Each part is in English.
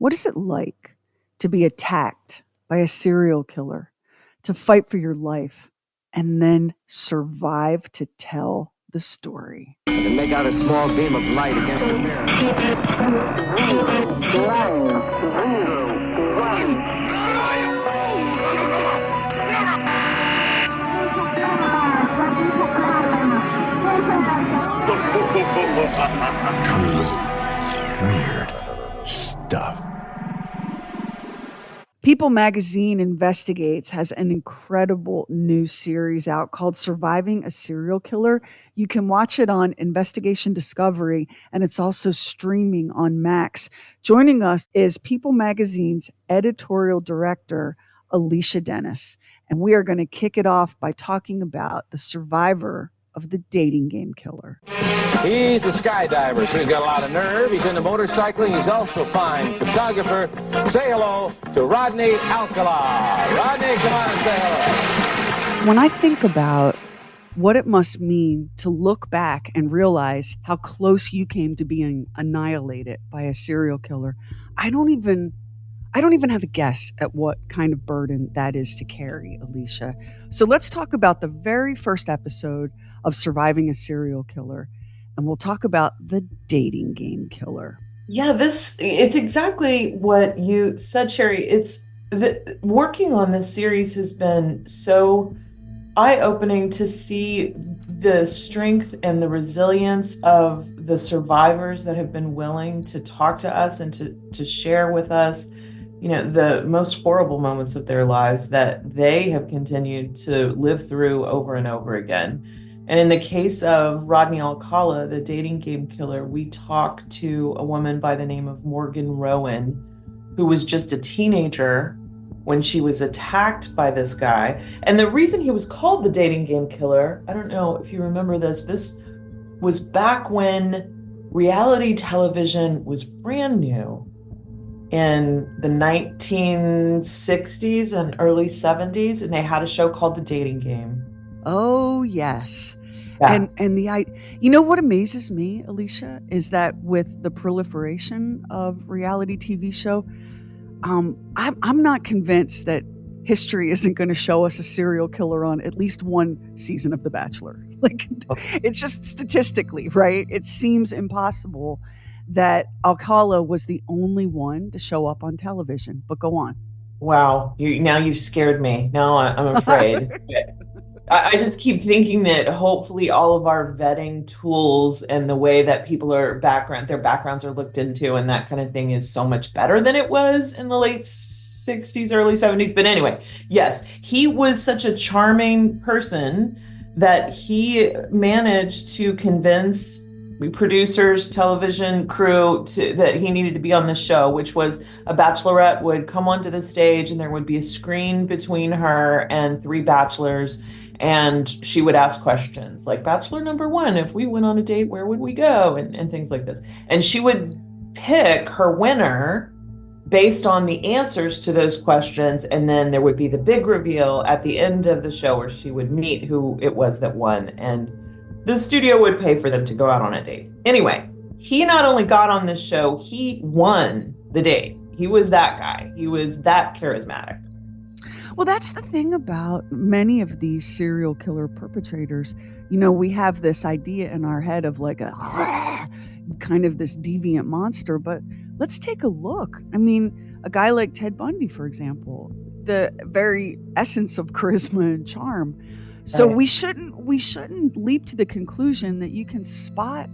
What is it like to be attacked by a serial killer, to fight for your life, and then survive to tell the story? And make out a small beam of light against the mirror. True weird stuff. People Magazine Investigates has an incredible new series out called Surviving a Serial Killer. You can watch it on Investigation Discovery, and it's also streaming on Max. Joining us is People Magazine's editorial director, Alicia Dennis, and we are going to kick it off by talking about the survivor of the dating game killer. He's a skydiver, so he's got a lot of nerve. He's into motorcycling. He's also a fine photographer. Say hello to Rodney Alcala. Rodney, come on and say hello. When I think about what it must mean to look back and realize how close you came to being annihilated by a serial killer, I don't even have a guess at what kind of burden that is to carry, Alicia. So let's talk about the very first episode of Surviving a Serial Killer, and we'll talk about the dating game killer. Yeah, it's exactly what you said, Sheri. Working on this series has been so eye-opening to see the strength and the resilience of the survivors that have been willing to talk to us and to share with us, the most horrible moments of their lives that they have continued to live through over and over again. And in the case of Rodney Alcala, the dating game killer, we talked to a woman by the name of Morgan Rowan, who was just a teenager when she was attacked by this guy. And the reason he was called the dating game killer, I don't know if you remember this was back when reality television was brand new in the 1960s and early 70s, and they had a show called The Dating Game. Oh, yes. Yeah. And what amazes me, Alicia, is that with the proliferation of reality TV show, I'm not convinced that history isn't going to show us a serial killer on at least one season of The Bachelor. It's just statistically, right? It seems impossible that Alcala was the only one to show up on television. But go on. Wow, you've scared me. Now I'm afraid. I just keep thinking that hopefully all of our vetting tools and the way that people their backgrounds are looked into and that kind of thing is so much better than it was in the late 60s, early 70s. But anyway, yes, he was such a charming person that he managed to convince producers, television crew that he needed to be on the show, which was a bachelorette would come onto the stage and there would be a screen between her and three bachelors. And she would ask questions like, Bachelor number one, if we went on a date, where would we go? And things like this. And she would pick her winner based on the answers to those questions. And then there would be the big reveal at the end of the show where she would meet who it was that won. And the studio would pay for them to go out on a date. Anyway, he not only got on this show, he won the date. He was that guy. He was that charismatic. Well, that's the thing about many of these serial killer perpetrators. We have this idea in our head of like a kind of this deviant monster, but let's take a look. I mean, a guy like Ted Bundy, for example, the very essence of charisma and charm. So we shouldn't leap to the conclusion that you can spot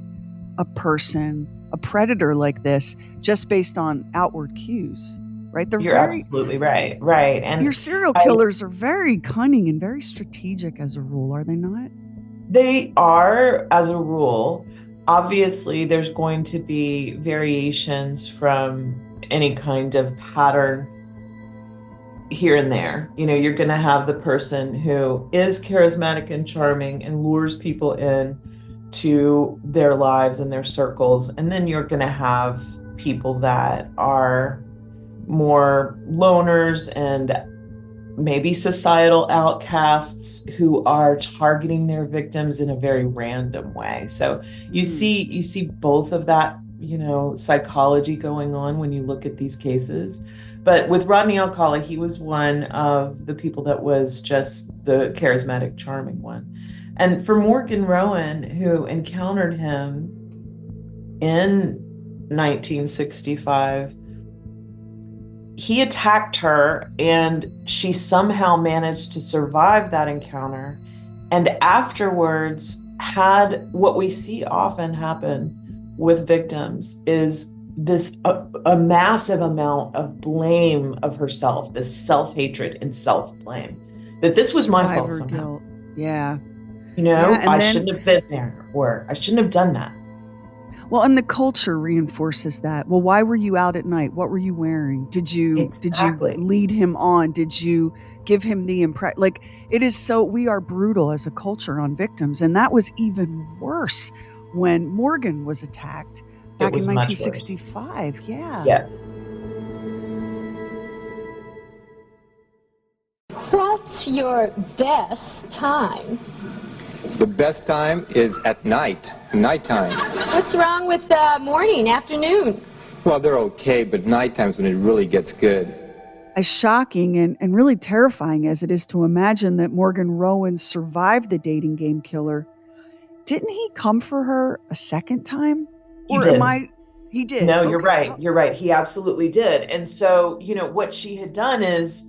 a person, a predator like this, just based on outward cues. Right? You're absolutely right. Right. And your serial killers are very cunning and very strategic as a rule, are they not? They are, as a rule. Obviously, there's going to be variations from any kind of pattern here and there. You're going to have the person who is charismatic and charming and lures people in to their lives and their circles. And then you're going to have people that are more loners and maybe societal outcasts who are targeting their victims in a very random way. So you see both of that psychology going on when you look at these cases. But with Rodney Alcala, he was one of the people that was just the charismatic, charming one. And for Morgan Rowan, who encountered him in 1965, he attacked her, and she somehow managed to survive that encounter, and afterwards had what we see often happen with victims is this a massive amount of blame of herself, this self-hatred and self-blame, that this was my fault Survivor somehow. guilt. Yeah. I shouldn't have been there, or I shouldn't have done that. Well, and the culture reinforces that. Well, why were you out at night? What were you wearing? Did you lead him on? Did you give him the impression? Like, it is so, we are brutal as a culture on victims. And that was even worse when Morgan was attacked back in 1965. Yeah. Yes. What's your best time? The best time is at nighttime. What's wrong with morning, afternoon? Well, they're okay, but nighttime's when it really gets good. As shocking and really terrifying as it is to imagine that Morgan Rowan survived the dating game killer, didn't he come for her a second time? He did. He did. No, you're right. You're right. He absolutely did. And so, what she had done is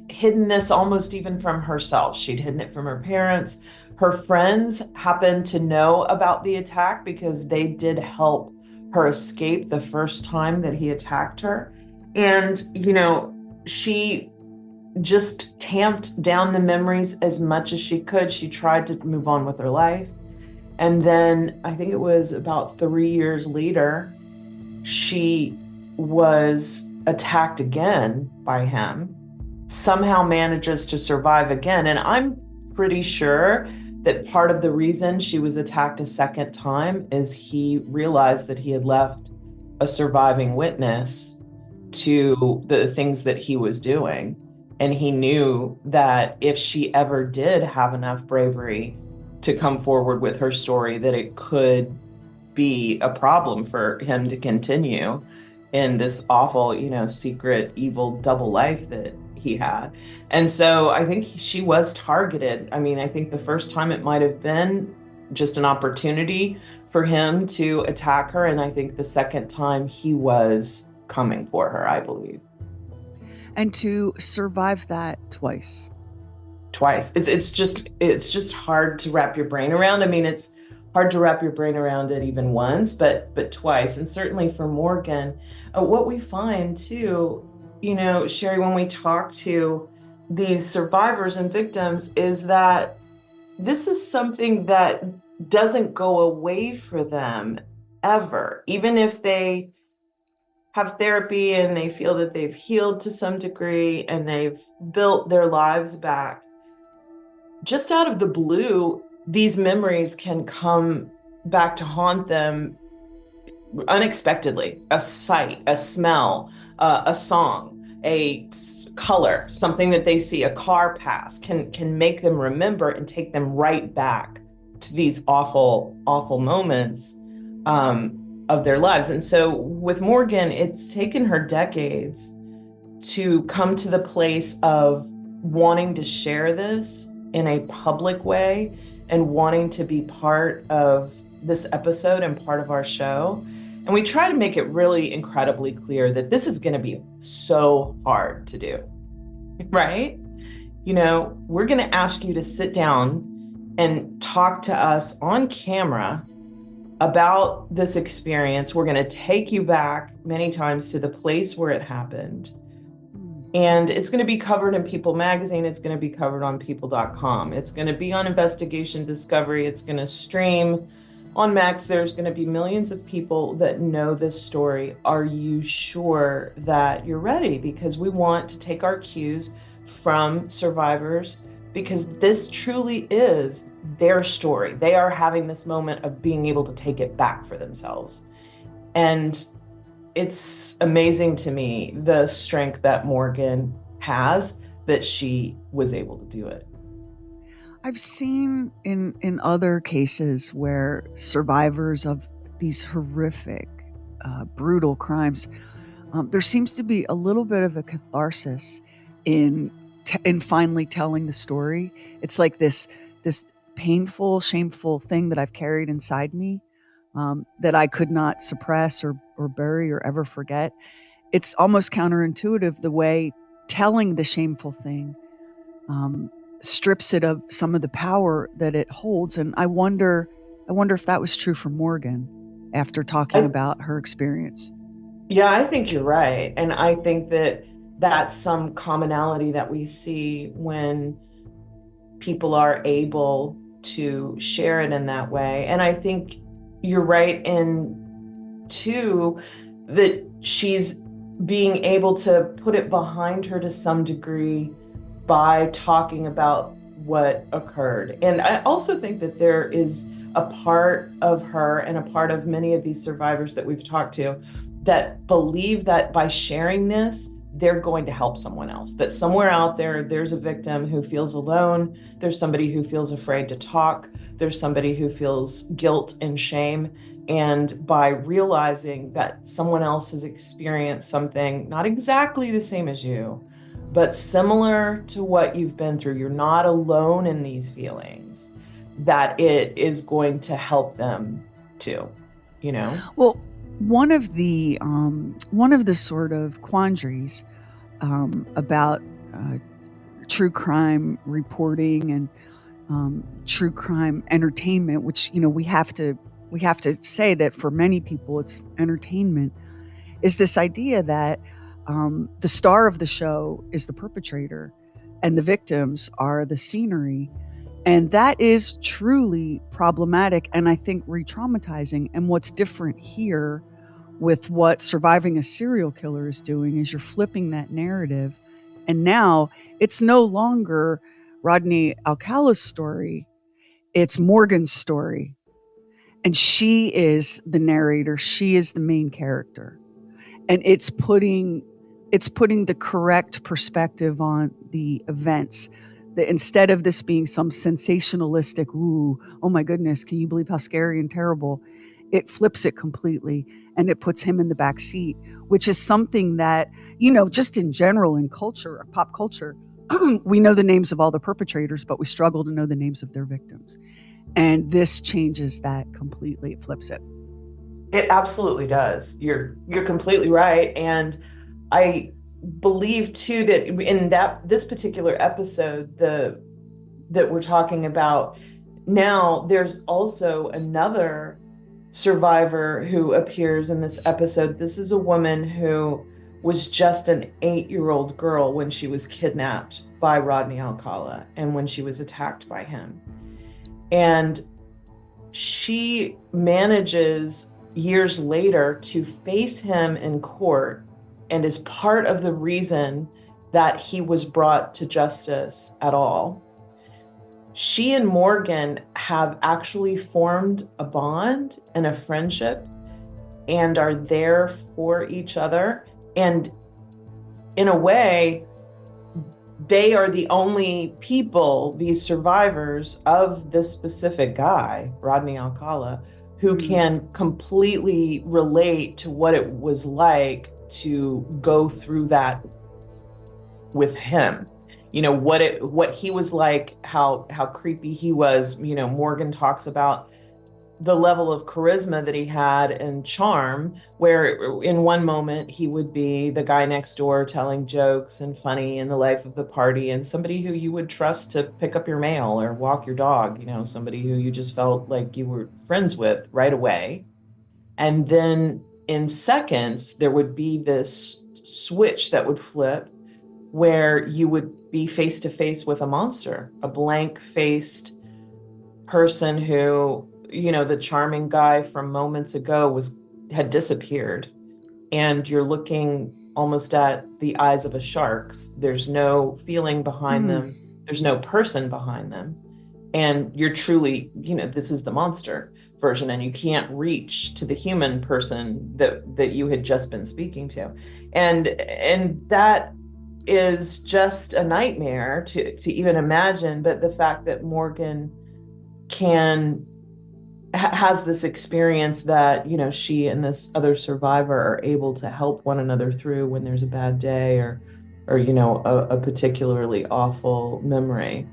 hidden this almost even from herself. She'd hidden it from her parents. Her friends happened to know about the attack because they did help her escape the first time that he attacked her. And, she just tamped down the memories as much as she could. She tried to move on with her life. And then I think it was about 3 years later, she was attacked again by him, somehow manages to survive again. And I'm pretty sure that part of the reason she was attacked a second time is he realized that he had left a surviving witness to the things that he was doing. And he knew that if she ever did have enough bravery to come forward with her story, that it could be a problem for him to continue in this awful, secret, evil double life that he had. And so I think she was targeted. I mean, I think the first time it might have been just an opportunity for him to attack her. And I think the second time he was coming for her, I believe. And to survive that twice. It's just hard to wrap your brain around. I mean, it's hard to wrap your brain around it even once, but twice. And certainly for Morgan, what we find too, Sheri, when we talk to these survivors and victims, is that this is something that doesn't go away for them ever, even if they have therapy and they feel that they've healed to some degree and they've built their lives back. Just out of the blue, these memories can come back to haunt them unexpectedly. A sight, a smell, a song, a color, something that they see, a car pass can make them remember and take them right back to these awful, awful moments of their lives. And so with Morgan, it's taken her decades to come to the place of wanting to share this in a public way and wanting to be part of this episode and part of our show. And we try to make it really incredibly clear that this is going to be so hard to do, right? We're going to ask you to sit down and talk to us on camera about this experience. We're going to take you back many times to the place where it happened. And it's going to be covered in People Magazine. It's going to be covered on people.com. It's going to be on Investigation Discovery. It's going to stream on Max. There's going to be millions of people that know this story. Are you sure that you're ready? Because we want to take our cues from survivors, because this truly is their story. They are having this moment of being able to take it back for themselves. And it's amazing to me, the strength that Morgan has, that she was able to do it. I've seen in other cases where survivors of these horrific brutal crimes, there seems to be a little bit of a catharsis in in finally telling the story. It's like this painful, shameful thing that I've carried inside me, that I could not suppress or bury or ever forget. It's almost counterintuitive the way telling the shameful thing um, strips it of some of the power that it holds. And I wonder if that was true for Morgan after talking I, about her experience. yeah, I think you're right. And I think that that's some commonality that we see when people are able to share it in that way. And I think you're right in too that she's being able to put it behind her to some degree by talking about what occurred. And I also think that there is a part of her and a part of many of these survivors that we've talked to that believe that by sharing this, they're going to help someone else, that somewhere out there, there's a victim who feels alone. There's somebody who feels afraid to talk. There's somebody who feels guilt and shame. And by realizing that someone else has experienced something not exactly the same as you, but similar to what you've been through, you're not alone in these feelings, that it is going to help them too, you know? Well, one of the sort of quandaries about true crime reporting and true crime entertainment, which we have to say that for many people it's entertainment, is this idea that the star of the show is the perpetrator and the victims are the scenery. And that is truly problematic and I think re-traumatizing. And what's different here with what Surviving a Serial Killer is doing is you're flipping that narrative. And now it's no longer Rodney Alcala's story, it's Morgan's story. And she is the narrator, she is the main character. And it's putting the correct perspective on the events. That instead of this being some sensationalistic, ooh, oh my goodness, can you believe how scary and terrible? It flips it completely and it puts him in the back seat, which is something that, just in general in culture, pop culture, we know the names of all the perpetrators, but we struggle to know the names of their victims. And this changes that completely. It flips it. It absolutely does. You're completely right. And I believe too that in this particular episode, that we're talking about now, there's also another survivor who appears in this episode. This is a woman who was just an 8-year-old girl when she was kidnapped by Rodney Alcala and when she was attacked by him. And she manages years later to face him in court and is part of the reason that he was brought to justice at all. She and Morgan have actually formed a bond and a friendship and are there for each other. And in a way, they are the only people, these survivors of this specific guy, Rodney Alcala, who can completely relate to what it was like to go through that with him. What he was like, how creepy he was. Morgan talks about the level of charisma that he had and charm, where in one moment he would be the guy next door telling jokes and funny in the life of the party and somebody who you would trust to pick up your mail or walk your dog, somebody who you just felt like you were friends with right away. And then in seconds, there would be this switch that would flip where you would be face to face with a monster, a blank-faced person who, the charming guy from moments ago had disappeared. And you're looking almost at the eyes of a shark. There's no feeling behind them. There's no person behind them. And you're truly, this is the monster version, and you can't reach to the human person that you had just been speaking to. And that is just a nightmare to even imagine. But the fact that Morgan can has this experience that, she and this other survivor are able to help one another through when there's a bad day or a particularly awful memory.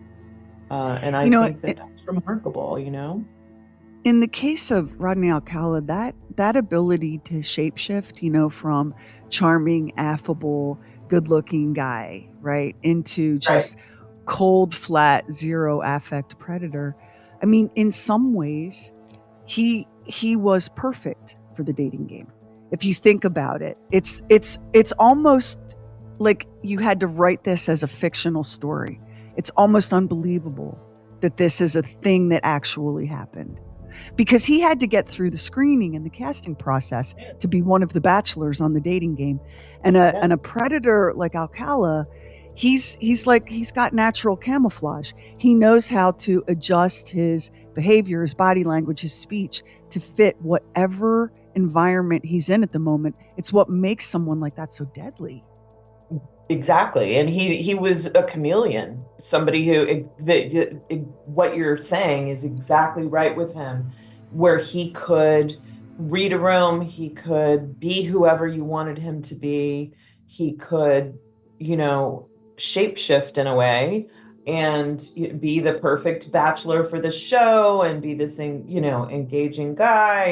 And I You know, think that that's remarkable. in the case of Rodney Alcala, that ability to shapeshift, from charming, affable, good-looking guy, right, into Right. just cold, flat, zero affect predator. I mean, in some ways, he was perfect for the dating game. If you think about it, it's almost like you had to write this as a fictional story. It's almost unbelievable that this is a thing that actually happened, because he had to get through the screening and the casting process to be one of the bachelors on the dating game. And a predator like Alcala, he's got natural camouflage. He knows how to adjust his behavior, his body language, his speech to fit whatever environment he's in at the moment. It's what makes someone like that so deadly. Exactly. And he was a chameleon, somebody who what you're saying is exactly right with him, where he could read a room, he could be whoever you wanted him to be, he could, shapeshift in a way and be the perfect bachelor for the show and be this, engaging guy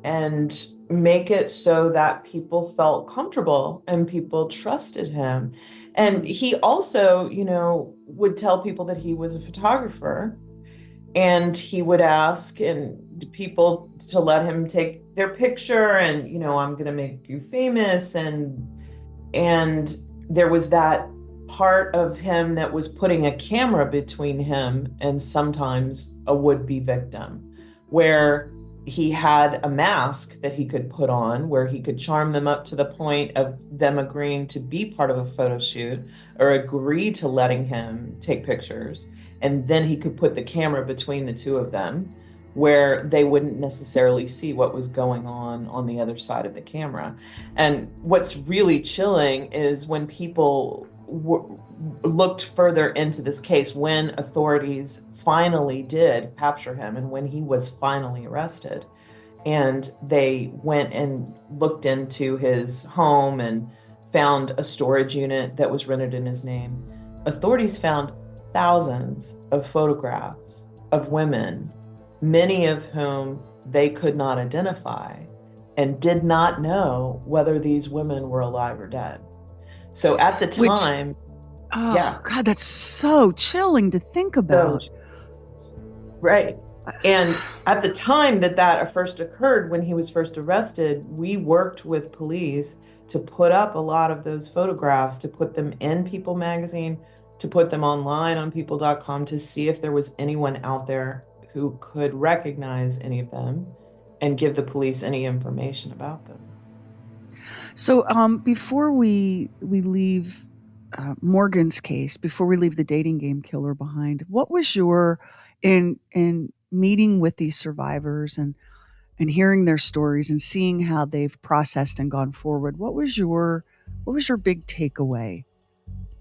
and make it so that people felt comfortable and people trusted him. And he also, would tell people that he was a photographer, and he would ask people to let him take their picture and, I'm going to make you famous. And there was that part of him that was putting a camera between him and sometimes a would-be victim, where he had a mask that he could put on where he could charm them up to the point of them agreeing to be part of a photo shoot or agree to letting him take pictures. And then he could put the camera between the two of them where they wouldn't necessarily see what was going on the other side of the camera. And what's really chilling is when people looked further into this case, when authorities finally did capture him and when he was finally arrested, and they went and looked into his home and found a storage unit that was rented in his name. Authorities found thousands of photographs of women, many of whom they could not identify and did not know whether these women were alive or dead. So at the time, God, that's so chilling to think about. Right. And at the time that first occurred, when he was first arrested, we worked with police to put up a lot of those photographs, to put them in People magazine, to put them online on people.com to see if there was anyone out there who could recognize any of them and give the police any information about them. So before we leave Morgan's case, before we leave the dating game killer behind, what was your, in meeting with these survivors and hearing their stories and seeing how they've processed and gone forward, what was your big takeaway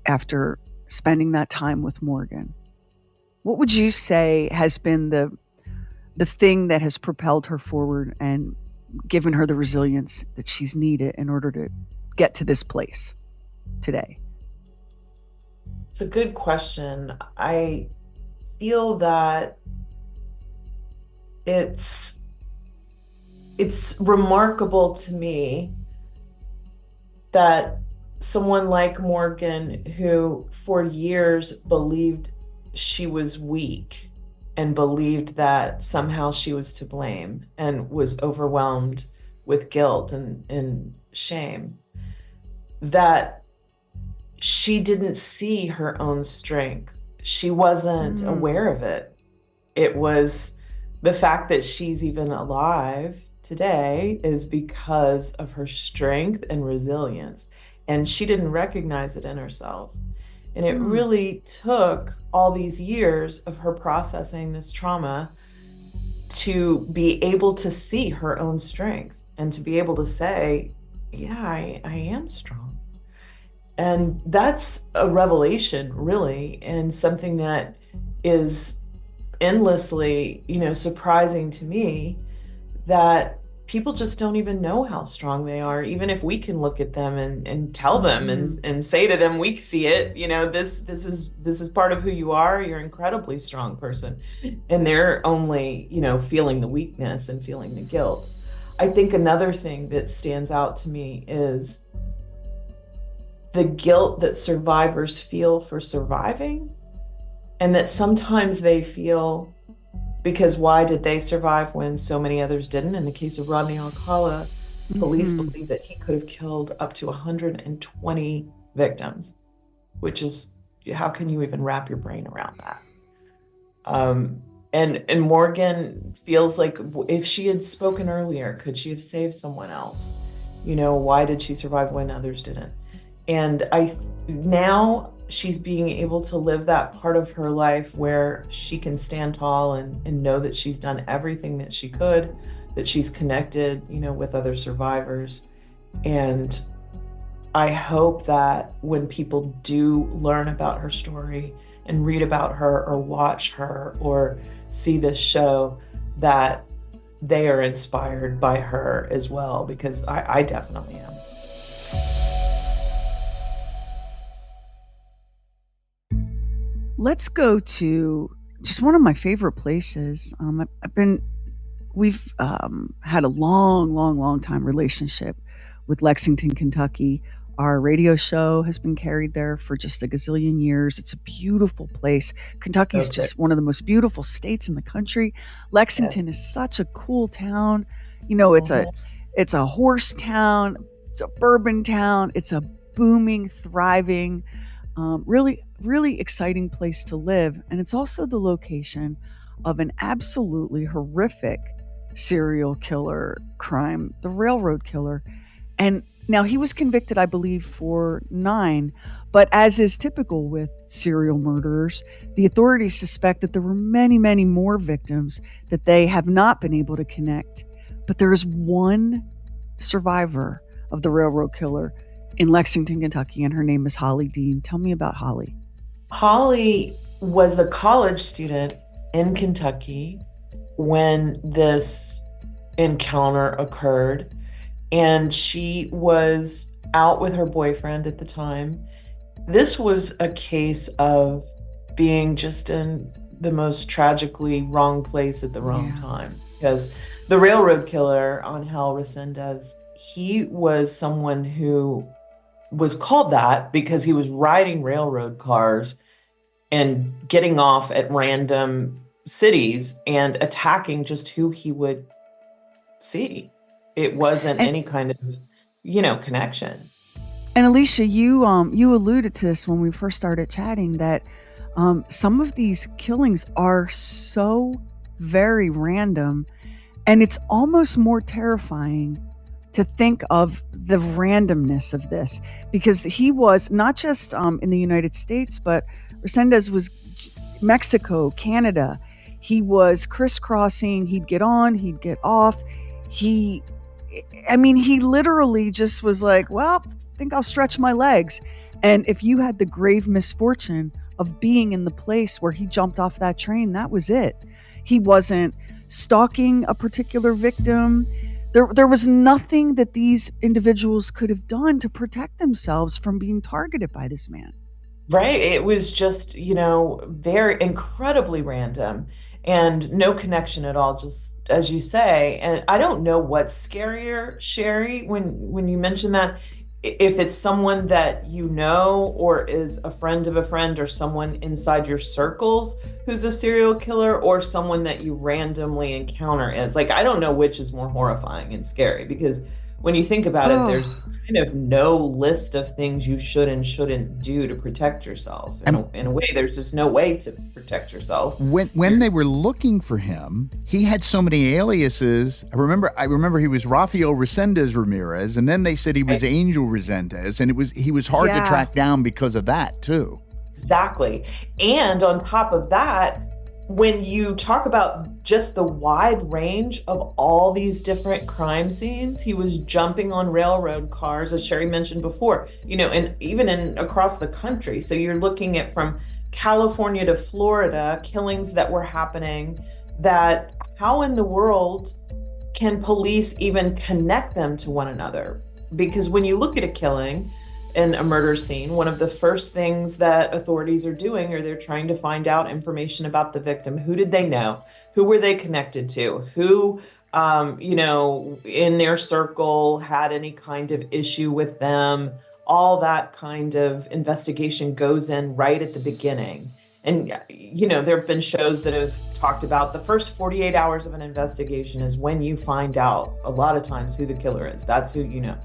after spending that time with Morgan? What would you say has been the thing that has propelled her forward and given her the resilience that she's needed in order to get to this place today? It's a good question. I feel that it's remarkable to me that someone like Morgan, who for years believed she was weak and believed that somehow she was to blame and was overwhelmed with guilt and shame, that she didn't see her own strength. She wasn't aware of it. It was the fact that she's even alive today is because of her strength and resilience. And she didn't recognize it in herself. And it really took all these years of her processing this trauma to be able to see her own strength and to be able to say, yeah, I am strong. And that's a revelation, really, and something that is endlessly, surprising to me that people just don't even know how strong they are, even if we can look at them and tell them and say to them, we see it, this is part of who you are. You're an incredibly strong person. And they're only, feeling the weakness and feeling the guilt. I think another thing that stands out to me is the guilt that survivors feel for surviving, and that sometimes they feel, because why did they survive when so many others didn't? In the case of Rodney Alcala, police believe that he could have killed up to 120 victims, which is, how can you even wrap your brain around that? And Morgan feels like if she had spoken earlier, could she have saved someone else? Why did she survive when others didn't? And now she's being able to live that part of her life where she can stand tall and know that she's done everything that she could, that she's connected, with other survivors. And I hope that when people do learn about her story and read about her or watch her or see this show, that they are inspired by her as well, because I definitely am. Let's go to just one of my favorite places. We've had a long time relationship with Lexington, Kentucky. Our radio show has been carried there for just a gazillion years. It's a beautiful place. Kentucky's just one of the most beautiful states in the country. Lexington is such a cool town. It's a horse town. It's a bourbon town. It's a booming, thriving, really exciting place to live. And it's also the location of an absolutely horrific serial killer crime, the railroad killer. And now he was convicted, I believe, for 9, but as is typical with serial murderers, the authorities suspect that there were many, many more victims that they have not been able to connect. But there is one survivor of the railroad killer in Lexington, Kentucky, and her name is Holly Dean. Tell me about Holly. Holly was a college student in Kentucky when this encounter occurred, and she was out with her boyfriend at the time. This was a case of being just in the most tragically wrong place at the wrong time, because the railroad killer, Angel Reséndiz, he was someone who was called that because he was riding railroad cars and getting off at random cities and attacking just who he would see. It wasn't any kind of, connection. And Alicia, you alluded to this when we first started chatting, that some of these killings are so very random, and it's almost more terrifying to think of the randomness of this, because he was not just in the United States, but Reséndiz was Mexico, Canada. He was crisscrossing. He'd get on, he'd get off. He literally just was like, well, I think I'll stretch my legs. And if you had the grave misfortune of being in the place where he jumped off that train, that was it. He wasn't stalking a particular victim. There was nothing that these individuals could have done to protect themselves from being targeted by this man. Right. It was just, very incredibly random and no connection at all, just as you say. And I don't know what's scarier, Sheri, when you mention that, if it's someone that you know or is a friend of a friend or someone inside your circles who's a serial killer, or someone that you randomly encounter as, I don't know which is more horrifying and scary, because when you think about it, there's kind of no list of things you should and shouldn't do to protect yourself. In a way, there's just no way to protect yourself. When they were looking for him, he had so many aliases. I remember he was Rafael Reséndiz Ramirez, and then they said he was Angel Reséndiz, and he was hard to track down because of that too. Exactly. And on top of that, when you talk about just the wide range of all these different crime scenes, he was jumping on railroad cars, as Sheri mentioned before, and even across the country. So you're looking at from California to Florida, killings that were happening, that how in the world can police even connect them to one another? Because when you look at a killing and a murder scene, one of the first things that authorities are doing are they're trying to find out information about the victim. Who did they know? Who were they connected to? Who, in their circle had any kind of issue with them? All that kind of investigation goes in right at the beginning. And, there have been shows that have talked about the first 48 hours of an investigation is when you find out a lot of times who the killer is. That's who you know.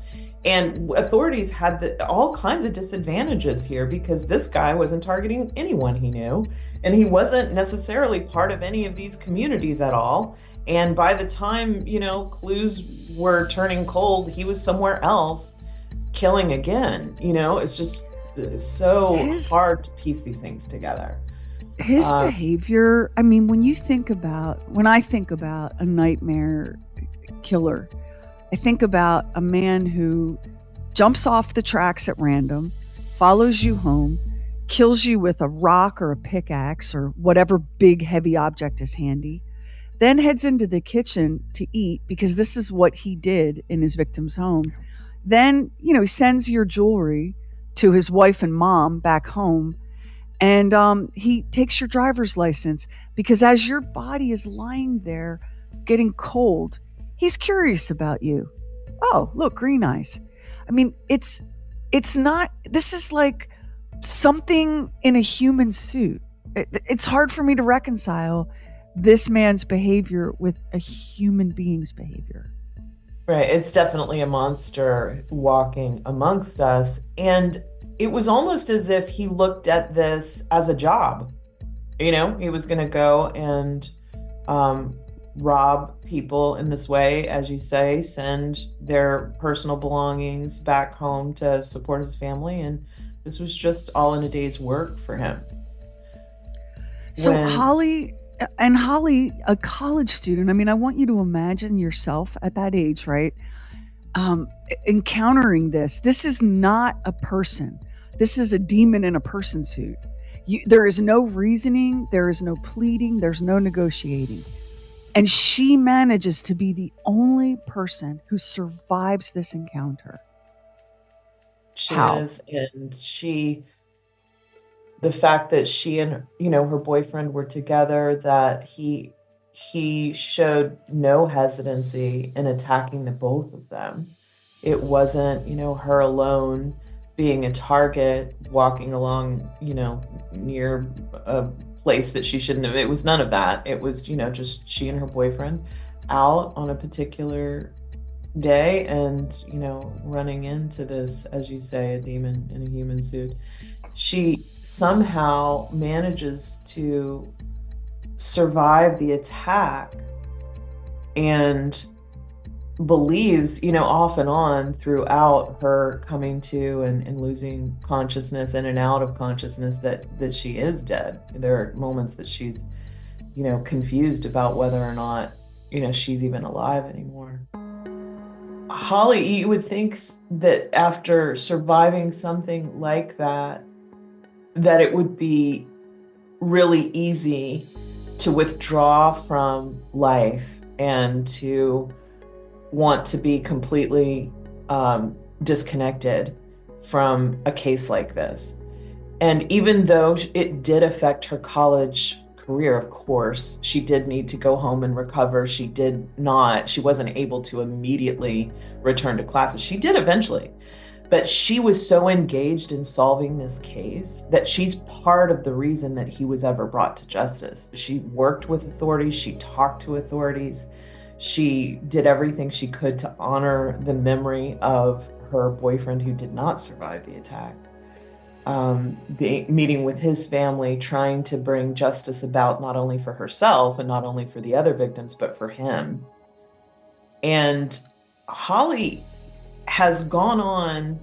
And authorities had all kinds of disadvantages here because this guy wasn't targeting anyone he knew, and he wasn't necessarily part of any of these communities at all. And by the time, clues were turning cold, he was somewhere else killing again. It's so hard to piece these things together. His behavior, when I think about a nightmare killer, I think about a man who jumps off the tracks at random, follows you home, kills you with a rock or a pickaxe or whatever big heavy object is handy, then heads into the kitchen to eat because this is what he did in his victim's home. Then, he sends your jewelry to his wife and mom back home. And he takes your driver's license because as your body is lying there getting cold, he's curious about you. Oh, look, green eyes. It's not, this is like something in a human suit. It's hard for me to reconcile this man's behavior with a human being's behavior. Right. It's definitely a monster walking amongst us. And it was almost as if he looked at this as a job. He was going to go and rob people in this way, as you say, send their personal belongings back home to support his family. And this was just all in a day's work for him. So Holly, a college student, I want you to imagine yourself at that age, right? Encountering this. This is not a person. This is a demon in a person suit. There is no reasoning. There is no pleading. There's no negotiating. And she manages to be the only person who survives this encounter. She is. And the fact that she and, her boyfriend were together, that he showed no hesitancy in attacking the both of them. It wasn't, her alone being a target, walking along, near a place that she shouldn't have. It was none of that. It was, just she and her boyfriend out on a particular day and, running into this, as you say, a demon in a human suit. She somehow manages to survive the attack and believes, off and on throughout her coming to and losing consciousness in and out of consciousness that she is dead. There are moments that she's, confused about whether or not, she's even alive anymore. Holly, you would think that after surviving something like that it would be really easy to withdraw from life and to want to be completely disconnected from a case like this. And even though it did affect her college career, of course, she did need to go home and recover. She wasn't able to immediately return to classes. She did eventually, but she was so engaged in solving this case that she's part of the reason that he was ever brought to justice. She worked with authorities. She talked to authorities. She did everything she could to honor the memory of her boyfriend who did not survive the attack. Meeting with his family, trying to bring justice about not only for herself and not only for the other victims, but for him. And Holly has gone on,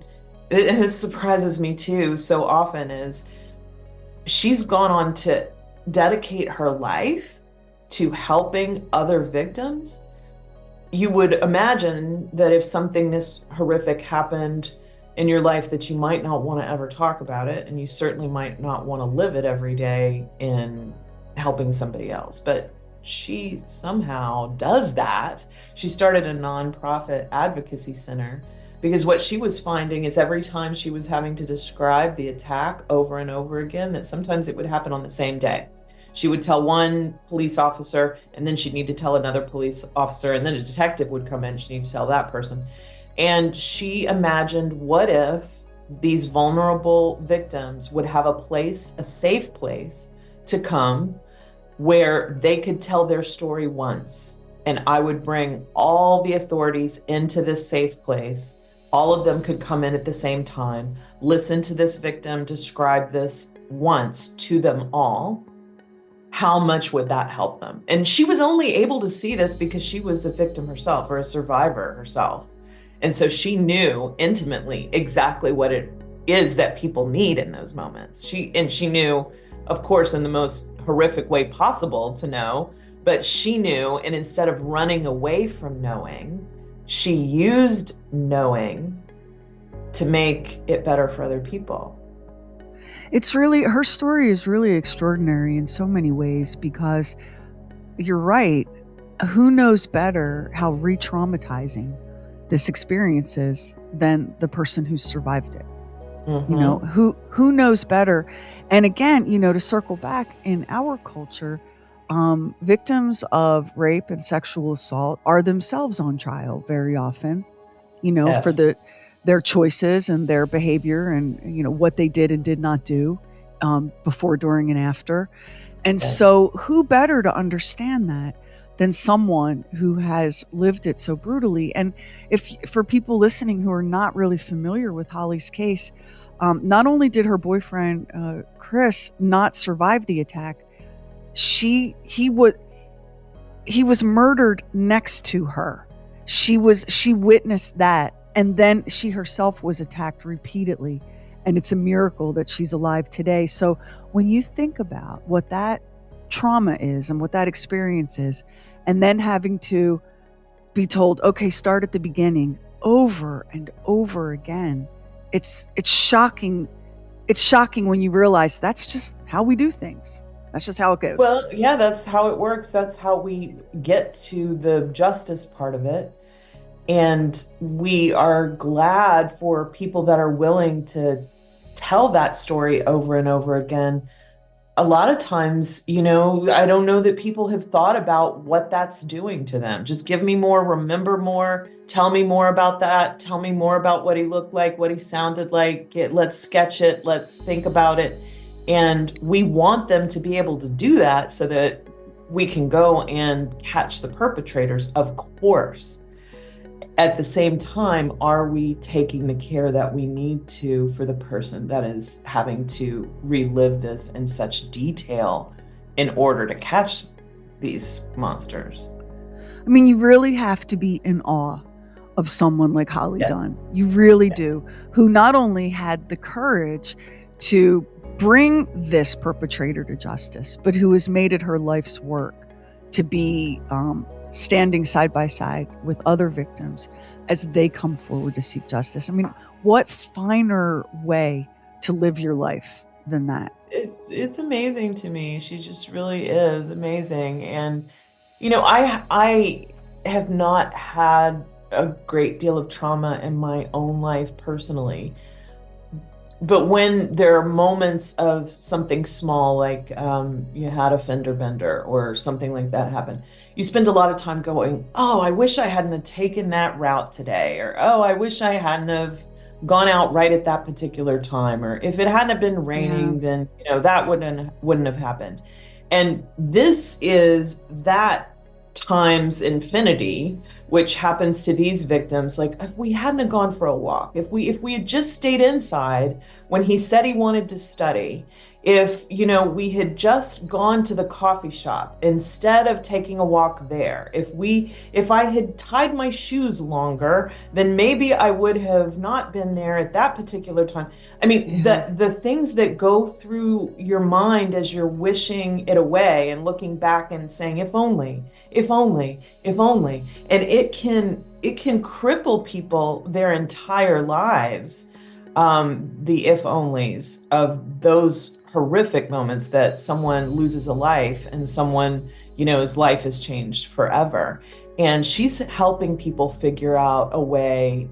it surprises me too so often, is she's gone on to dedicate her life to helping other victims. You would imagine that if something this horrific happened in your life that you might not want to ever talk about it, and you certainly might not want to live it every day in helping somebody else. But she somehow does that. She started a nonprofit advocacy center because what she was finding is every time she was having to describe the attack over and over again, that sometimes it would happen on the same day. She would tell one police officer, and then she'd need to tell another police officer, and then a detective would come in, she'd need to tell that person. And she imagined, what if these vulnerable victims would have a place, a safe place to come where they could tell their story once, and I would bring all the authorities into this safe place. All of them could come in at the same time, listen to this victim describe this once to them all. How much would that help them? And she was only able to see this because she was a victim herself, or a survivor herself. And so she knew intimately exactly what it is that people need in those moments. She knew, of course, in the most horrific way possible to know, but she knew, and instead of running away from knowing, she used knowing to make it better for other people. It's really, her story is really extraordinary in so many ways, because you're right. Who knows better how re-traumatizing this experience is than the person who survived it? Mm-hmm. You know, who knows better? And again, you know, to circle back, in our culture, victims of rape and sexual assault are themselves on trial very often, you know, Yes. for their choices and their behavior, and, you know, what they did and did not do before, during, and after. And Yes. so who better to understand that than someone who has lived it so brutally? And if, for people listening who are not really familiar with Holly's case, not only did her boyfriend, Chris, not survive the attack, he was murdered next to her. She witnessed that. And then she herself was attacked repeatedly. And it's a miracle that she's alive today. So when you think about what that trauma is and what that experience is, and then having to be told, okay, start at the beginning over and over again, it's shocking. It's shocking when you realize that's just how we do things. That's just how it goes. Well, yeah, that's how it works. That's how we get to the justice part of it. And we are glad for people that are willing to tell that story over and over again. A lot of times, you know, I don't know that people have thought about what that's doing to them. Just give me more, remember more, tell me more about that, tell me more about what he looked like, what he sounded like. Let's sketch it, let's think about it. And we want them to be able to do that so that we can go and catch the perpetrators, of course. At the same time, are we taking the care that we need to for the person that is having to relive this in such detail in order to catch these monsters? I mean, you really have to be in awe of someone like Holly Dunn. You really do, who not only had the courage to bring this perpetrator to justice, but who has made it her life's work to be standing side by side with other victims as they come forward to seek justice. I mean, what finer way to live your life than that? It's amazing to me. She just really is amazing. And, you know, I have not had a great deal of trauma in my own life personally. But when there are moments of something small, like you had a fender bender or something like that happen, you spend a lot of time going, oh, I wish I hadn't have taken that route today, or oh, I wish I hadn't have gone out right at that particular time, or if it hadn't have been raining, then you know that wouldn't have happened. And this is that times infinity, which happens to these victims. Like, if we hadn't have gone for a walk, if we had just stayed inside when he said he wanted to study, if, you know, we had just gone to the coffee shop instead of taking a walk there, if I had tied my shoes longer, then maybe I would have not been there at that particular time. I mean, the things that go through your mind as you're wishing it away and looking back and saying, if only, if only, if only. And it can cripple people their entire lives. the if onlys of those horrific moments that someone loses a life and someone, his life is changed forever. And she's helping people figure out a way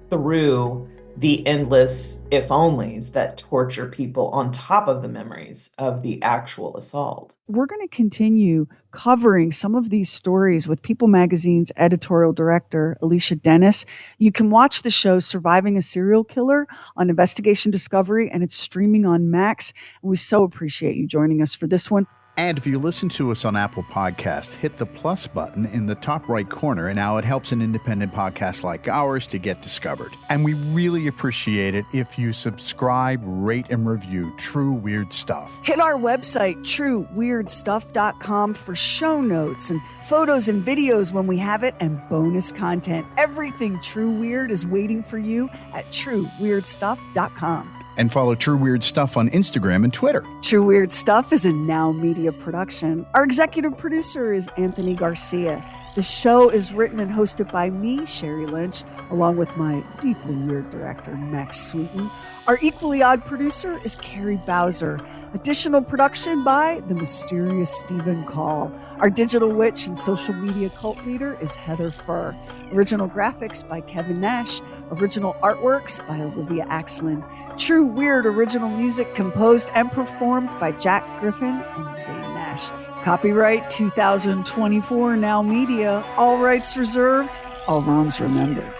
through the endless if onlys that torture people on top of the memories of the actual assault. We're going to continue covering some of these stories with People Magazine's editorial director, Alicia Dennis. You can watch the show Surviving a Serial Killer on Investigation Discovery, and it's streaming on Max. And we so appreciate you joining us for this one. And if you listen to us on Apple Podcast, hit the plus button in the top right corner, and now it helps an independent podcast like ours to get discovered. And we really appreciate it if you subscribe, rate, and review True Weird Stuff. Hit our website, trueweirdstuff.com, for show notes and photos and videos when we have it, and bonus content. Everything True Weird is waiting for you at trueweirdstuff.com. And follow True Weird Stuff on Instagram and Twitter. True Weird Stuff is a Now Media production. Our executive producer is Anthony Garcia. The show is written and hosted by me, Sheri Lynch, along with my deeply weird director, Max Sweeten. Our equally odd producer is Carrie Bowser. Additional production by the mysterious Stephen Call. Our digital witch and social media cult leader is Heather Furr. Original graphics by Kevin Nash. Original artworks by Olivia Axlin. True Weird original music composed and performed by Jack Griffin and Zane Nash. Copyright 2024 Now Media. All rights reserved. All wrongs remembered.